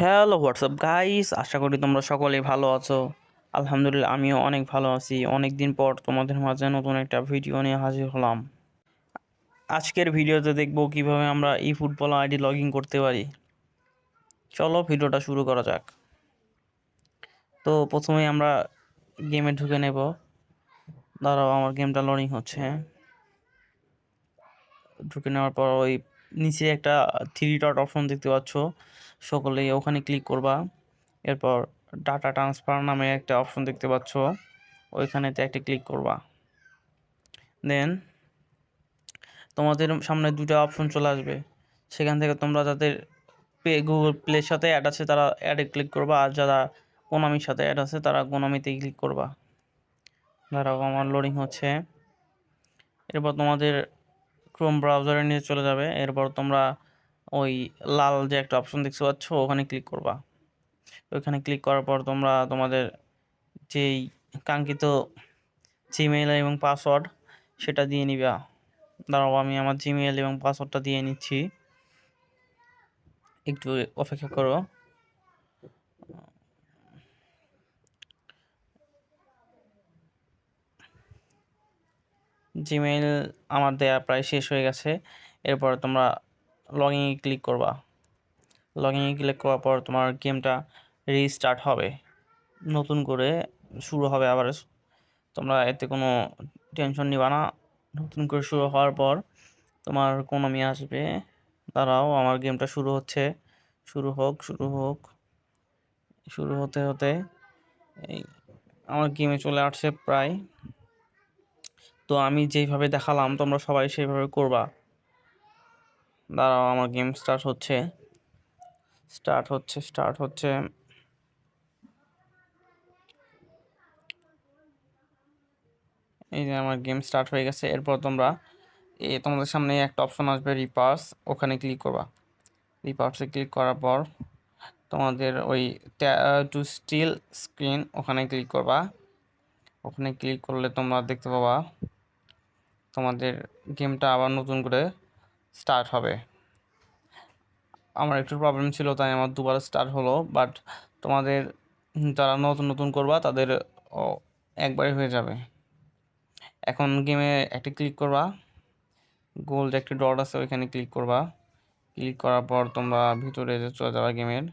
Hello WhatsApp guys, আশা করি তোমরা সকলেই ভালো আছো। আলহামদুলিল্লাহ, আমিও অনেক ভালো আছি। অনেক দিন পর তোমাদের মাঝে নতুন একটা ভিডিও নিয়ে হাজির হলাম। আজকের ভিডিওতে দেখব কিভাবে আমরা ই ফুটবল আইডি লগ ইন করতে পারি। চলো ভিডিওটা শুরু করা যাক। তো প্রথমেই আমরা গেমে ঢুকে নেব। দাঁড়াও, আমার গেমটা লোডিং হচ্ছে। ঢুকে নেওয়ার পর ওই নিচে একটা থ্রি ডট অপশন দেখতে পাচ্ছ, সকলেই ওখানে ক্লিক করবা। এরপর ডাটা ট্রান্সফার নামে একটা অপশন দেখতে পাচ্ছ, ওইখানেতে একটা ক্লিক করবা। দেন তোমাদের সামনে দুটো অপশন চলে আসবে, সেখান থেকে তোমরা যাদের গুগল প্লের সাথে অ্যাড আছে তারা অ্যাডে ক্লিক করবা, আর যারা কোনামির সাথে অ্যাড আছে তারা কোনামিতে ক্লিক করবা। দাঁড়াও, আমার লোডিং হচ্ছে। এরপর তোমাদের ক্রোম ব্রাউজারে নিয়ে চলে যাবে। এরপর তোমরা ওই লাল যে একটা অপশন দেখতে পাচ্ছ ওখানে ক্লিক করবা। ওইখানে ক্লিক করার পর তোমরা তোমাদের যেই কাঙ্ক্ষিত জিমেইল এবং পাসওয়ার্ড সেটা দিয়ে নিবা। দাঁড়াও, আমি আমার জিমেইল এবং পাসওয়ার্ডটা দিয়ে নিচ্ছি, একটু অপেক্ষা করো। জিমেইল আমার দেয়া প্রায় শেষ হয়ে গেছে। এরপর তোমরা লগ ইনে ক্লিক করবা। লগ ইনে ক্লিক করার পর তোমার গেমটা রিস্টার্ট হবে, নতুন করে শুরু হবে আবার। তোমরা এতে কোনো টেনশন নিবা না। নতুন করে শুরু হওয়ার পর তোমার কোনামি আসবে। দাঁড়াও, আমার গেমটা শুরু হচ্ছে। শুরু হোক, শুরু হোক। শুরু হতে হতে এই আমার গেমে চলে আসছে প্রায়। তো আমি যেইভাবে দেখালাম তোমরা সবাই সেইভাবে করবা। দাঁড়াও, আমার গেম স্টার্ট হচ্ছে, স্টার্ট হচ্ছে, স্টার্ট হচ্ছে। এই যে আমার গেম স্টার্ট হয়ে গেছে। এরপর তোমরা তোমাদের সামনে একটা অপশন আসবে রিপার্স, ওখানে ক্লিক করবা। রিপার্সে ক্লিক করার পর তোমাদের ওই টু স্টিল স্ক্রিন ওখানে ক্লিক করবা। ওখানে ক্লিক করলে তোমরা দেখতে পাবা তোমাদের গেমটা আবার নতুন করে স্টার্ট হবে। আমার একটু প্রবলেম ছিল তাই আমার দুবার স্টার্ট হলো, বাট তোমাদের যারা নতুন নতুন করবা তাদের একবারে হয়ে যাবে। এখন গেমে একটা ক্লিক করবা, গোল যে একটা ডট আছে ওইখানে ক্লিক করবা। ক্লিক করার পর তোমরা ভিতরে যে চলে যাবা গেমের।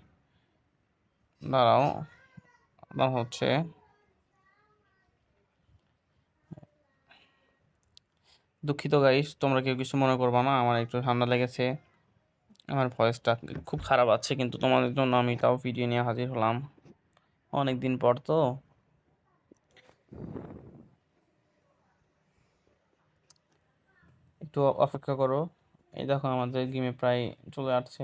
দাঁড়াও, আবার হচ্ছে। দুঃখিত গাইস, তোমরা কেউ কিছু মনে করবা না, আমার একটু ঠান্ডা লেগেছে। আমার ভয়েসটা খুব খারাপ আছে, কিন্তু তোমাদের জন্য আমি তাও ভিডিও নিয়ে হাজির হলাম অনেক দিন পর। তো একটু অপেক্ষা করো। এই দেখো আমাদের গেমে প্রায় চলে আসছে,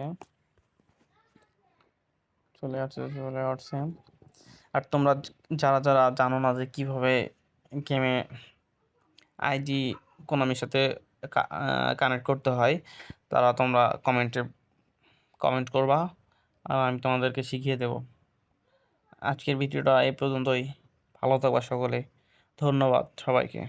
চলে আসছে, চলে আসছে। আর তোমরা যারা যারা জানো না যে কিভাবে গেমে আইডি কোনামির সাথে কানেক্ট করতে হয়, তারা তোমরা কমেন্ট করবা, আর আমি তোমাদেরকে শিখিয়ে দেব। আজকের ভিডিওটা এই পর্যন্তই। ভালো থাকবা সকলে। ধন্যবাদ সবাইকে।